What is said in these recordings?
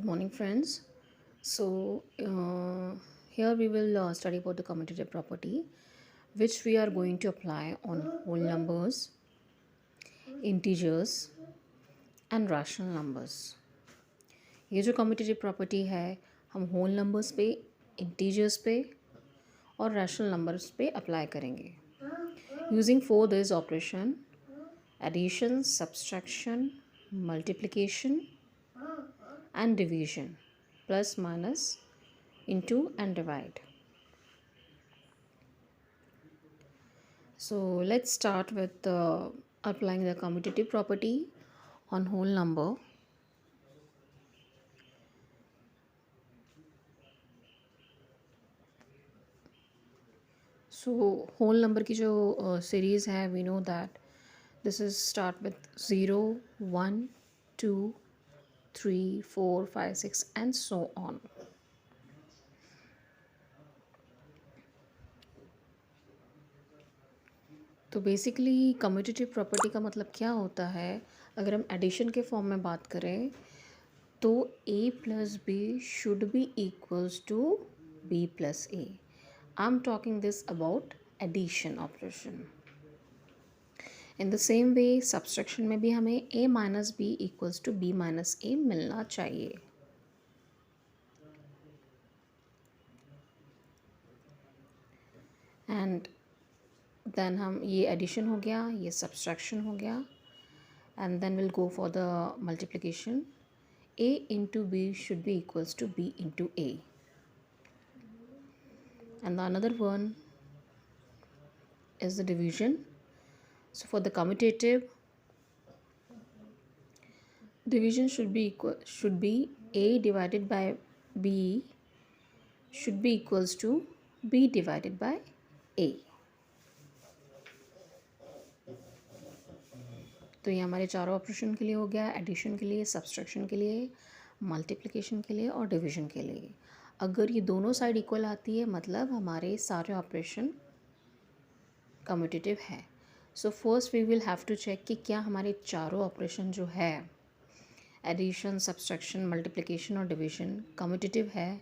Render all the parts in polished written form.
Good morning, friends. Here we will study about the commutative property, which we are going to apply on whole numbers, integers, and rational numbers. ये जो commutative property है हम whole numbers पे, integers पे और rational numbers पे apply करेंगे. Using four this operation: addition, subtraction, multiplication, and division, plus minus, into and divide. So let's start with applying the commutative property on whole number. So whole number की जो series है, we know that this is start with 0, 1, 2, 3, 4, 5, 6 and so on. तो basically commutative property का मतलब क्या होता है? अगर हम एडिशन के फॉर्म में बात करें तो a plus B should be equals to b plus A. I am talking this about addition operation. In the same way subtraction में भी हमें a minus B equals to b minus A मिलना चाहिए. And then हम ये addition हो गया, ये सब्सट्रैक्शन हो गया, and then will go for the multiplication. a into b should be equals to b into a. And the another one is the division. So for the commutative, division should be a divided by b should be equals to b divided by a. तो ये हमारे चारों operation के लिए हो गया, addition के लिए, सब्सट्रैक्शन के लिए, मल्टीप्लिकेशन के लिए और डिवीजन के लिए. अगर ये दोनों साइड इक्वल आती है मतलब हमारे सारे ऑपरेशन कम्यूटेटिव है. So first we will have to check कि क्या हमारे चारों ऑपरेशन जो है एडिशन, सब्सट्रैक्शन, मल्टीप्लिकेशन और डिवीजन कम्यूटेटिव है.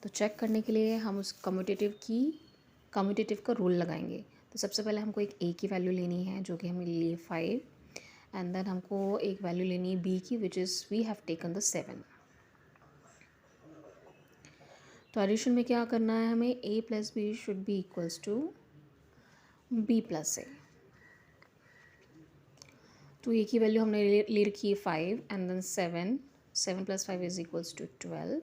तो चेक करने के लिए हम उस कम्यूटेटिव का रूल लगाएंगे. तो सबसे पहले हमको एक a की वैल्यू लेनी है जो कि हमें लिए 5, एंड देन हमको एक वैल्यू लेनी है b की which is we have taken the 7. तो एडिशन में क्या करना है हमें? a plus B should be equals to b plus A. तो a की वैल्यू हमने ले रखी है 5 and then 7 plus 5 is equals to 12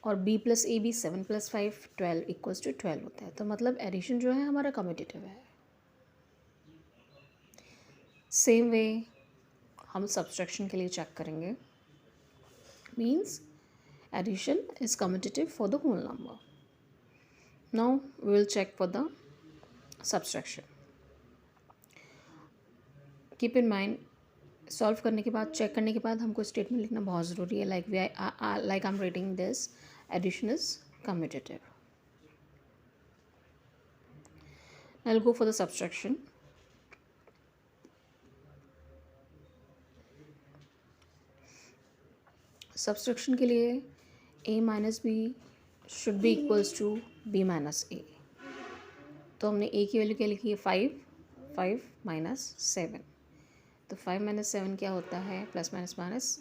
और b प्लस ए भी 7 प्लस 5 12 इक्वल्स टू 12 होता है. तो मतलब एडिशन जो है हमारा कम्यूटेटिव है. सेम वे हम सब्सट्रैक्शन के लिए चेक करेंगे. Means addition is commutative for the whole number. Now we will check for the subtraction. Keep in mind, solve करने के बाद, चेक करने के बाद हमको स्टेटमेंट लिखना बहुत ज़रूरी है. Like I am writing this, addition is commutative. I will go for the subtraction. Subtraction के लिए a minus B should be equals to b minus A. तो हमने a की वैल्यू क्या लिखी है? 5 माइनस 7. तो 5 माइनस 7 क्या होता है? Plus minus minus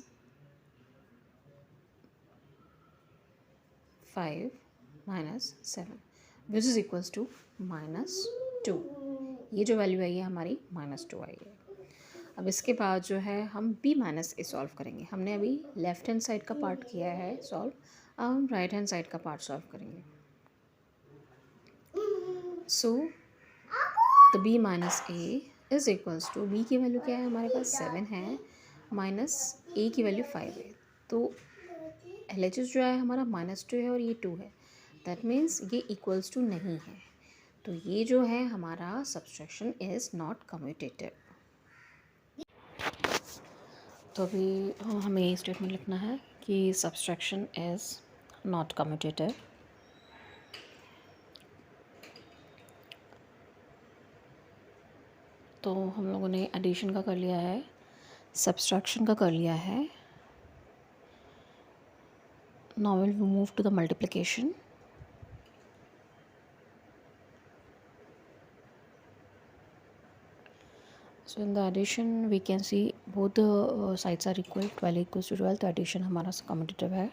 5 minus 7 which is equals to -2. ये जो वैल्यू आई है हमारी -2 आई है. अब इसके बाद जो है हम b माइनस ए सॉल्व करेंगे. हमने अभी लेफ्ट हैंड साइड का पार्ट किया है सॉल्व, अब हम राइट हैंड साइड का पार्ट सॉल्व करेंगे. So the b minus a is equals to, b की वैल्यू क्या है हमारे पास? 7 है, माइनस a की वैल्यू 5 है. तो LHS जो है हमारा -2 है और ये 2 है. दैट मीन्स ये इक्वल्स टू नहीं है. तो ये जो है हमारा सब्सट्रैक्शन इज़ नॉट कम्यूटेटिव. तो अभी हमें ये स्टेटमेंट लिखना है कि सब्सट्रैक्शन इज़ नॉट कम्यूटेटिव. तो हम लोगों ने एडिशन का कर लिया है, सब्सट्रैक्शन का कर लिया है, Now we'll move to the multiplication. So in the addition we can see both the sides are equal, 12 equals to 12, तो addition हमारा कम्यूटेटिव है.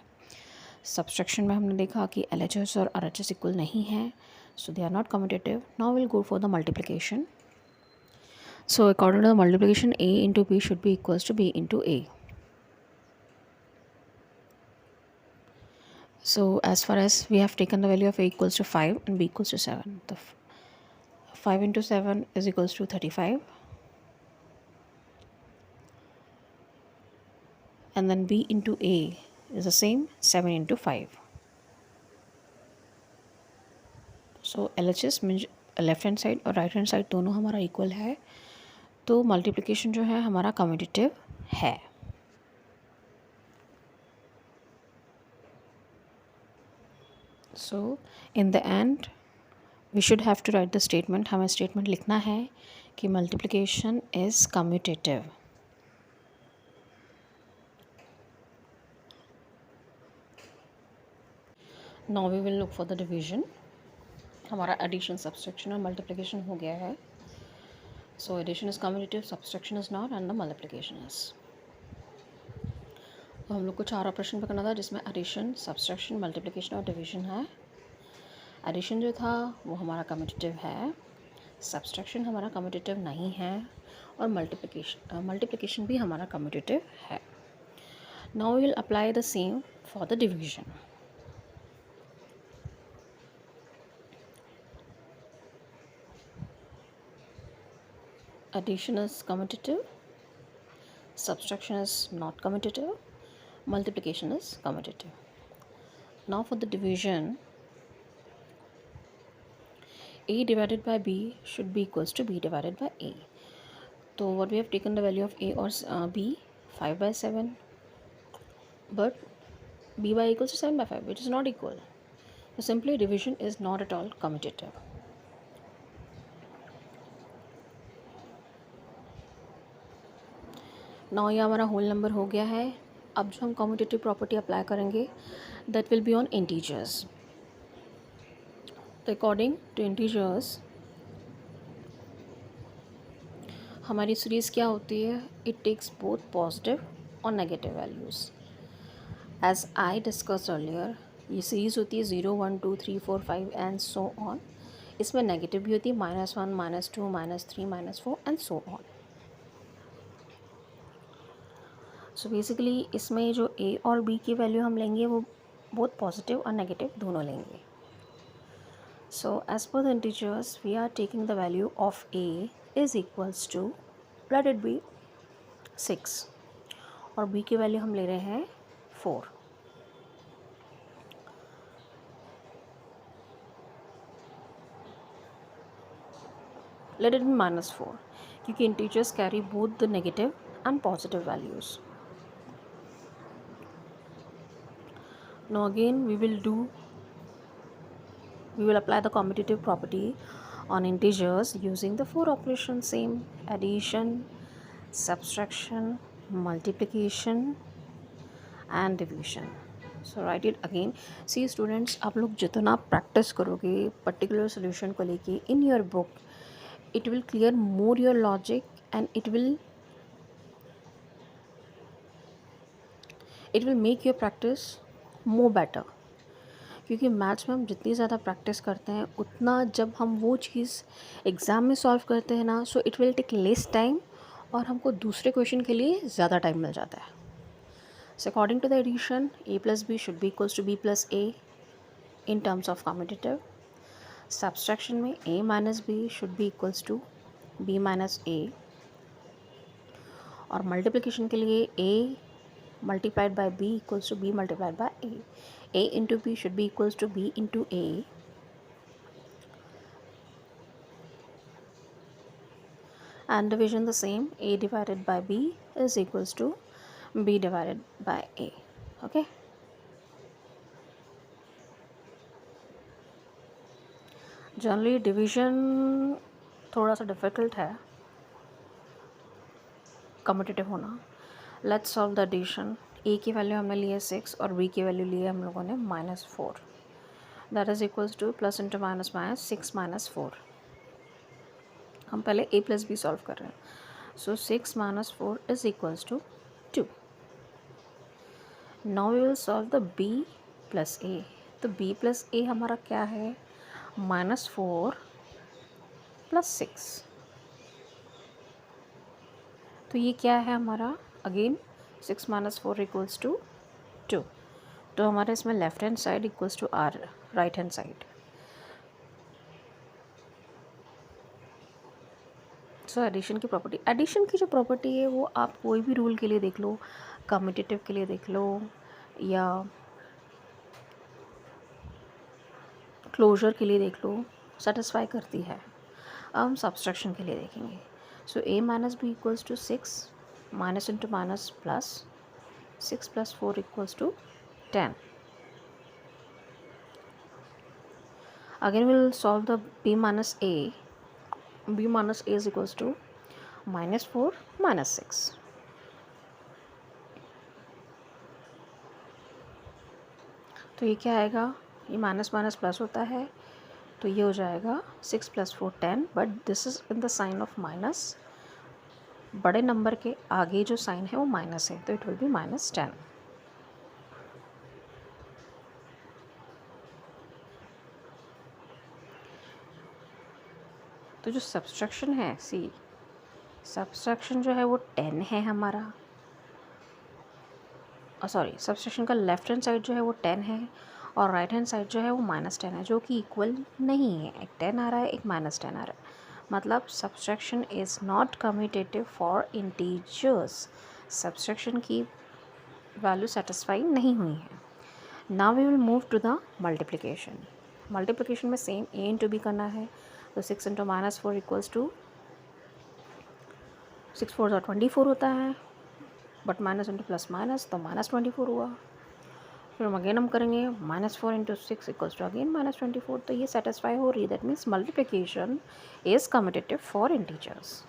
Subtraction में हमने देखा कि LHS और RHS इक्वल नहीं है, so they are not commutative. Now we'll go for the multiplication. So according to the multiplication, A into B should be equals to B into A. So as far as we have taken the value of A equals to 5 and B equals to 7, the 5 into 7 is equals to 35, and then B into A is the same, 7 into 5. So LHS means left hand side और right hand side दोनों हमारा equal है, तो multiplication जो है हमारा commutative है. So in the end we should have to write the statement. हमें स्टेटमेंट लिखना है कि multiplication is commutative. Now we will look for the division. हमारा एडिशन, सब्सट्रैक्शन और मल्टीप्लिकेशन हो गया है. So addition is commutative, subtraction is not, and the multiplication is. तो हम लोग को 4 ऑपरेशन पे करना था, जिसमें एडिशन, सब्सट्रैक्शन, मल्टीप्लिकेशन और डिवीजन है. एडिशन जो था वो हमारा कम्यूटेटिव है, सब्सट्रैक्शन हमारा कम्यूटेटिव नहीं है, और मल्टीप्लिकेशन भी हमारा कम्यूटेटिव है. Now we will apply the same for the division. Addition is commutative, subtraction is not commutative, multiplication is commutative. Now for the division, A divided by B should be equals to B divided by A. So what we have taken the value of A or B, 5 by 7, but B by equals to 7 by 5, which is not equal. So simply division is not at all commutative. Now ये हमारा whole number हो गया है. अब जो हम commutative property apply करेंगे that will be on integers. तो अकॉर्डिंग टू इंटीजर्स हमारी सीरीज़ क्या होती है? इट टेक्स बोथ पॉजिटिव और negative values. As I discuss earlier, ये सीरीज़ होती है 0, 1, 2, 3, 4, 5 एंड सो ऑन. इसमें नेगेटिव भी होती है -1, -2, -3, -4 and so on. So basically इसमें जो A और B की वैल्यू हम लेंगे वो बोथ पॉजिटिव और नेगेटिव दोनों लेंगे. So as per the integers we are taking the value of A is equals to, let it be 6, और B की वैल्यू हम ले रहे हैं 4. लेट इट बी -4, क्योंकि integers carry both the negative and positive values. Now again we will apply the commutative property on integers using the 4 operations, same: addition, subtraction, multiplication and division. So write it again. See students, आप लोग जितना practice करोगे particular solution को लेके in your book, it will clear more your logic and it will make your practice more better. क्योंकि maths में हम जितनी ज़्यादा प्रैक्टिस करते हैं उतना जब हम वो चीज़ एग्ज़ाम में सॉल्व करते हैं ना, so it will take less time और हमको दूसरे क्वेश्चन के लिए ज़्यादा टाइम मिल जाता है. So according to the addition, A plus B should be equals to B plus A in terms of commutative. Subtraction में A minus B should be equals to B minus A, और multiplication के लिए A multiplied by B equals to B multiplied by A. A into B should be equals to B into A. And division the same, A divided by B is equals to B divided by A. Okay. Generally division थोड़ा सा difficult है commutative होना. Let's solve the addition. ए की value हमने ली है 6 और B की value ली है हम लोगों ने -4, that is equals two plus into minus minus 6 minus 4। हम पहले ए प्लस बी सॉल्व कर रहे हैं। So 6 minus 4 is equals to 2। Now we will solve the B plus A. तो बी प्लस ए हमारा क्या है, -4 प्लस 6। तो ये क्या है हमारा, अगेन 6 माइनस 4 इक्वल्स टू 2। तो हमारे इसमें left hand side equals to our right hand side. So addition की प्रॉपर्टी, एडिशन की जो प्रॉपर्टी है वो आप कोई भी रूल के लिए देख लो, कम्यूटेटिव के लिए देख लो या क्लोजर के लिए देख लो, सेटिस्फाई करती है। अब हम सब्सट्रैक्शन के लिए देखेंगे। So a minus B equals to 6, minus into minus plus, 6 plus 4 equals to 10। Again will solve the b minus a। b minus a is equals to -4 -6। तो ये क्या आएगा, ये माइनस माइनस प्लस होता है, तो ये हो जाएगा 6 plus 4 10, but this is in the sign of minus. बड़े नंबर के आगे जो साइन है वो माइनस है, तो इट विल बी -10। तो जो सब्सट्रैक्शन है, सी सब्सट्रैक्शन जो है वो 10 है हमारा, सॉरी सब्सट्रैक्शन का लेफ्ट हैंड साइड जो है वो 10 है और राइट हैंड साइड जो है वो -10 है, जो कि इक्वल नहीं है। एक 10 आ रहा है, एक -10 आ रहा है, मतलब subtraction is not commutative for integers. Subtraction की वैल्यू सेटिस्फाई नहीं हुई है। Now we will move to the multiplication. Multiplication में सेम ए इंटू बी करना है। तो 6 इंटू -4 इक्वल्स टू 6 4 24 होता है, but minus into plus minus तो -24 हुआ। फिर हम अगेन हम करेंगे -4 इंटू 6 इक्वल्स टू अगेन -24। तो ये सेटिस्फाई हो रही है, that means multiplication is commutative for integers.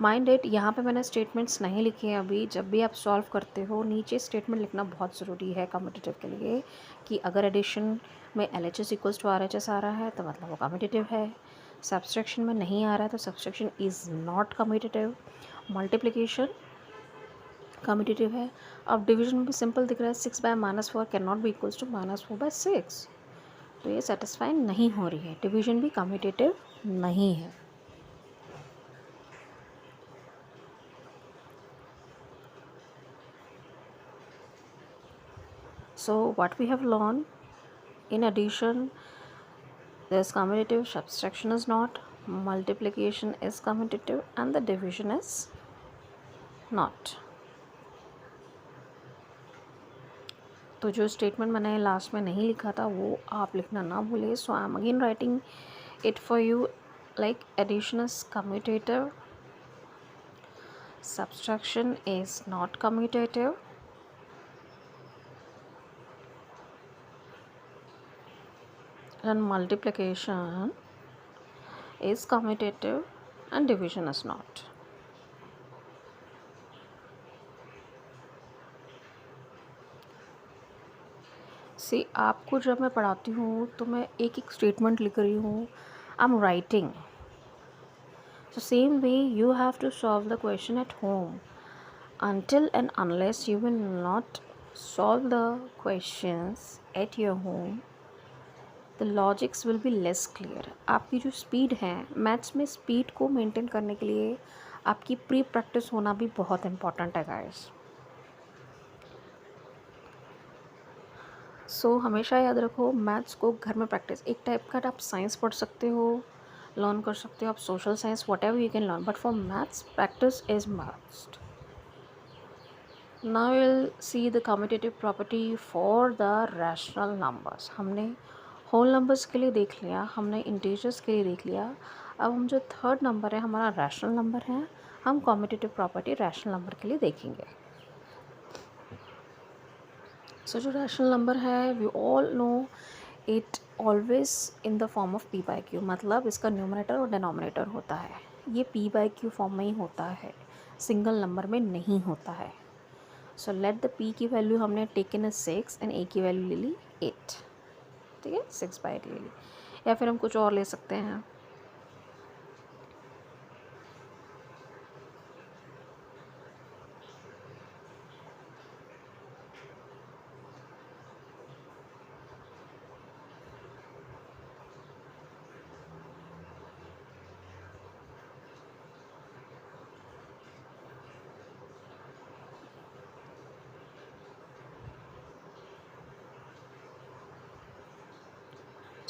Mind it, यहाँ पे मैंने स्टेटमेंट्स नहीं लिखे हैं अभी। जब भी आप सॉल्व करते हो नीचे स्टेटमेंट लिखना बहुत ज़रूरी है कम्यूटेटिव के लिए, कि अगर एडिशन में LHS इक्वल्स टू RHS आ रहा है तो मतलब वो कम्यूटेटिव है। सब्सट्रैक्शन में नहीं आ रहा है तो subtraction is not commutative. Multiplication commutative है। अब डिवीजन में भी सिंपल दिख रहा है, 6 by -4 can not be equals to -4 by 6। तो ये सेटिस्फाई नहीं हो रही है, डिवीजन भी कम्यूटेटिव नहीं है। So what we have learned, in addition this commutative, subtraction is not, multiplication is commutative and the division is not. तो जो स्टेटमेंट मैंने लास्ट में नहीं लिखा था वो आप लिखना ना भूले। So I am again writing it for you, like addition is commutative, subtraction is not commutative, and multiplication is commutative and division is not. सी आपको जब मैं पढ़ाती हूँ तो मैं एक एक स्टेटमेंट लिख रही हूँ, आई am writing. So same way you have to solve the question at home. Until and unless you will not solve the questions at your home, the logics will be less clear. आपकी जो speed है maths में, speed को maintain करने के लिए आपकी pre practice होना भी बहुत इम्पॉर्टेंट है गाइस। सो हमेशा याद रखो, मैथ्स को घर में प्रैक्टिस, एक टाइप का आप साइंस पढ़ सकते हो, लर्न कर सकते हो, आप social science what ever you can learn, but for maths practice is must. Now will see the commutative property for the rational numbers. हमने होल नंबर्स के लिए देख लिया, हमने इंटीजर्स के लिए देख लिया। अब हम जो थर्ड नंबर है हमारा रैशनल नंबर है, हम कम्यूटेटिव प्रॉपर्टी रैशनल नंबर के लिए देखेंगे। सो जो रैशनल नंबर है we all know it always in the form of p/q, मतलब इसका न्यूमरेटर और डिनोमिनेटर होता है। ये p/q फॉर्म में ही होता है, सिंगल नंबर में नहीं होता है। सो लेट द पी की वैल्यू हमने टेकन है 6 एंड ए की वैल्यू ले ली 8, ठीक है, 6/8 ले ली, या फिर हम कुछ और ले सकते हैं।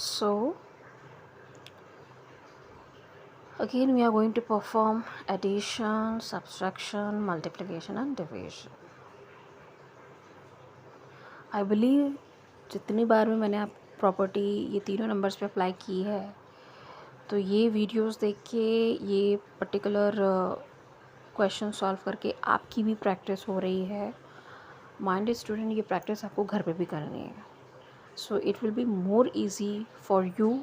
So again we are going to perform addition, subtraction, multiplication and division. I believe जितनी बार भी मैंने आप प्रॉपर्टी ये तीनों नंबर्स पे अप्लाई की है, तो ये वीडियोस देख के ये पर्टिकुलर क्वेश्चन सॉल्व करके आपकी भी प्रैक्टिस हो रही है। माइंडेड स्टूडेंट, ये प्रैक्टिस आपको घर पे भी करनी है, so it will be more easy for you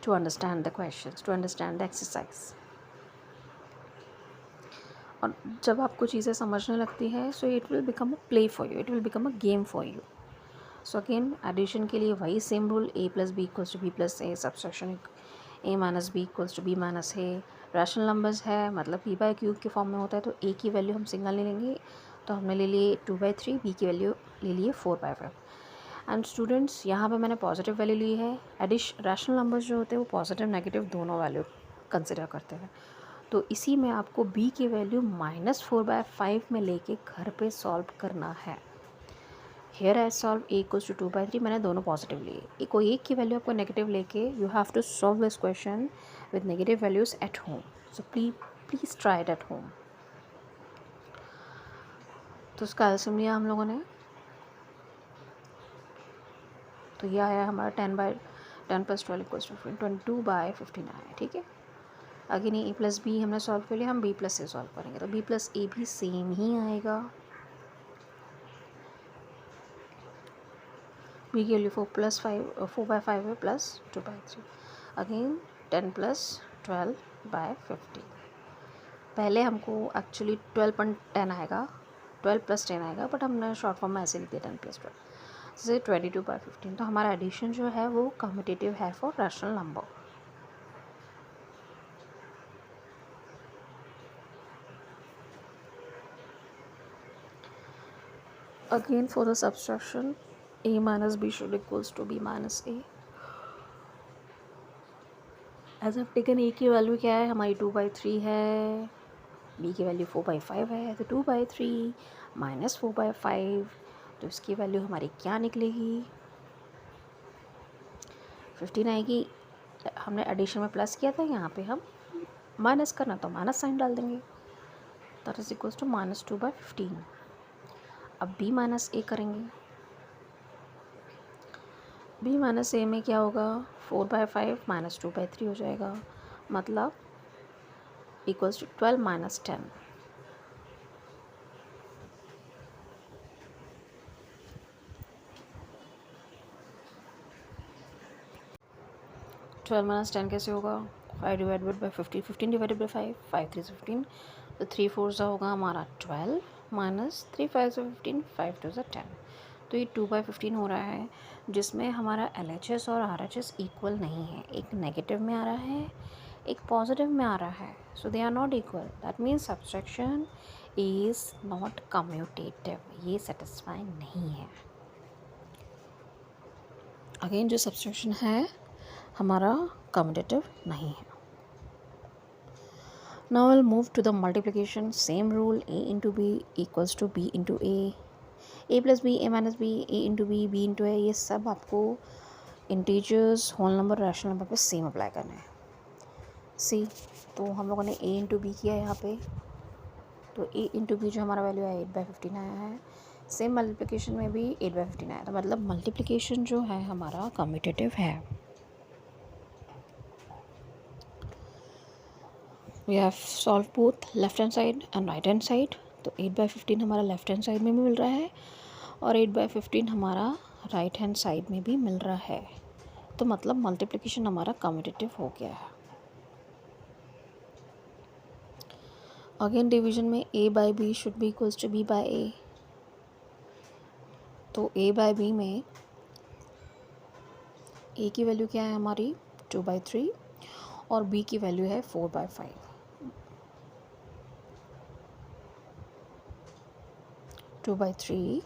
to understand the questions, to understand the exercise. और जब आपको चीज़ें समझने लगती है so it will become a play for you, it will become a game for you. So again addition के लिए वही same rule, a + b = b + a, subtraction a - b = b - a. Rational numbers है मतलब p/q के form में होता है, तो a की वैल्यू हम सिंगल नहीं लेंगे, तो हमने ले लिए 2/3, b की वैल्यू ले लिए 4/5. एंड स्टूडेंट्स यहाँ पे मैंने पॉजिटिव वैल्यू ली है. रैशनल नंबर्स जो होते हैं वो पॉजिटिव नेगेटिव दोनों वैल्यू कंसिडर करते हैं, तो इसी में आपको b की वैल्यू -4/5 में लेके घर पे सॉल्व करना है. हेयर आई सॉल्व a = 2/3, मैंने दोनों पॉजिटिव लिए. कोई एक की वैल्यू आपको नेगेटिव लेके you have to solve this question with negative values at home. So please try it at home. तो उसका एल्सियम लिया हम लोगों ने, तो यह आया हमारा 10 + 12 = 22/15 आया. ठीक है, अगेन ये a + b हमने सॉल्व कर लिया, हम b + a सॉल्व करेंगे, तो b + a भी सेम ही आएगा. b की वैल्यू 4/5 है प्लस 2/3. अगेन 10 + 12/15. पहले हमको एक्चुअली 12.10 आएगा, 12 + 10 आएगा, बट हमने शॉर्ट फॉर्म में ऐसे लिख दिया 10 + 12, जैसे 22/15. तो हमारा एडिशन जो है वो कम्यूटेटिव है for rational number. Again for the subtraction a - b should equals to b - a. As of taken a की वैल्यू क्या है हमारी 2/3 है, b की वैल्यू 4/5 है, तो 2/3 - 4/5, तो इसकी वैल्यू हमारी क्या निकलेगी, 15 आएगी. हमने एडिशन में प्लस किया था, यहाँ पे हम माइनस करना तो माइनस साइन डाल देंगे, दैट इज इक्वल्स टू -2/15. अब b - a करेंगे, b - a में क्या होगा, 4/5 - 2/3 हो जाएगा, मतलब इक्वल्स टू 12 - 10. -10 कैसे होगा, 5 डिवाइडेड बाई 50, 15 डिवाइडेड बाई 5, 5 3 15, तो 3 4 सा होगा हमारा 12 माइनस 3 5 से 15, 5 2 10. तो ये 2/15 हो रहा है, जिसमें हमारा LHS और RHS इक्वल नहीं है. एक नेगेटिव में आ रहा है, एक पॉजिटिव में आ रहा है, so they are not equal. That means subtraction is not commutative, ये सेटिस्फाई नहीं है. अगेन जो सब्सट्रैक्शन है हमारा कम्यूटेटिव नहीं है. Now we'll move to the multiplication. Same rule, a into b equals to b into a plus b, a minus b, a into b, b into a. ये सब आपको integers, whole number, rational number पे same apply करना है. सी, तो हम लोगों ने a इंटू बी किया यहाँ पे, तो a इंटू बी जो हमारा वैल्यू है 8/15 आया है. सेम मल्टीप्लिकेशन में भी 8/15 आया था, मतलब मल्टीप्लिकेशन जो है हमारा कम्यूटेटिव है. We have solve both left hand side and right hand side. तो 8/15 हमारा लेफ्ट हैंड साइड में भी मिल रहा है और 8/15 हमारा राइट हैंड साइड में भी मिल रहा है, तो मतलब मल्टीप्लिकेशन हमारा कम्यूटेटिव हो गया है. अगेन डिवीजन में a by B should be equals to b by A. तो a बाई बी में a की वैल्यू क्या है हमारी 2/3 और b की वैल्यू है 4/5। 2/3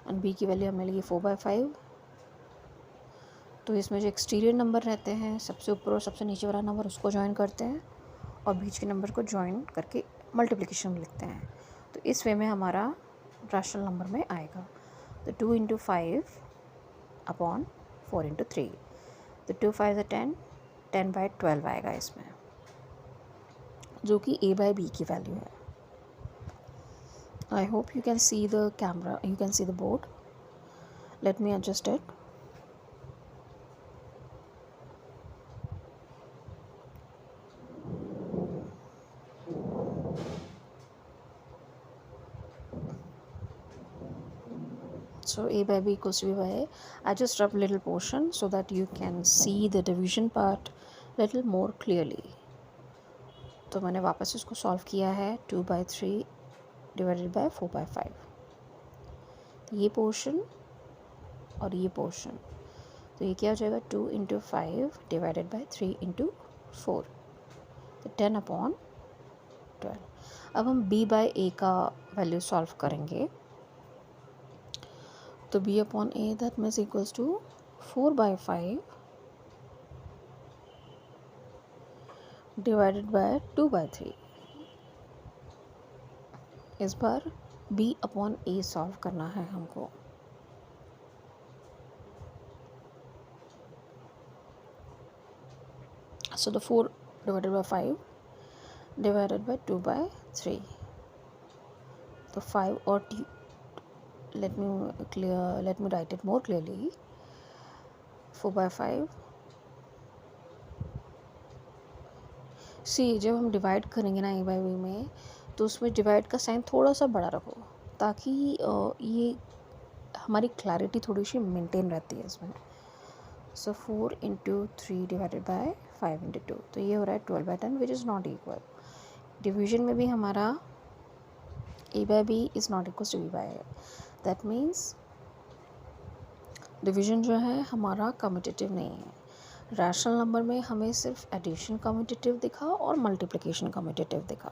एंड b की वैल्यू हमें मिलेगी 4/5। तो इसमें जो एक्सटीरियर नंबर रहते हैं सबसे ऊपर और सबसे नीचे वाला नंबर उसको ज्वाइन करते हैं और बीच के नंबर को ज्वाइन करके मल्टीप्लिकेशन में लिखते हैं। तो इस वे में हमारा रैशनल नंबर में आएगा। तो 2 × 5 अपॉन 4 × 3। तो 2 5 है 10, 10/12 आएगा इसमें, जो कि a बाई बी की वैल्यू है। I hope you can see the camera, you can see the board. Let me adjust it. So a by b equals to b by a. I just rub little portion so that you can see the division part little more clearly. तो मैंने वापस इसको solve किया है 2/3 divided by 4/5। तो ये portion और ये पोर्शन, तो ये क्या हो जाएगा 2 × 5 डिवाइडेड बाय 3 × 4। तो 10/12। अब हम b बाय a का वैल्यू सॉल्व करेंगे। तो b upon a that means equals to 4/5 divided by 2/3। इस बार b अपॉन a सॉल्व करना है हमको। So the 4 divided by 5 divided by 2/3। तो 5 और let me write it more clearly। 4/5। सी जब हम डिवाइड करेंगे ना a बाई b में, तो उसमें डिवाइड का साइन थोड़ा सा बड़ा रखो ताकि ये हमारी क्लैरिटी थोड़ी सी मेंटेन रहती है इसमें। So 4 × 3 divided by 5 × 2। तो ये हो रहा है 12/10 which is not equal. Division में भी हमारा a by b is not equal to b by a। That means division जो है हमारा कम्यूटेटिव नहीं है। रैशनल नंबर में हमें सिर्फ एडिशन कम्यूटेटिव दिखा और मल्टीप्लिकेशन कम्यूटेटिव दिखा।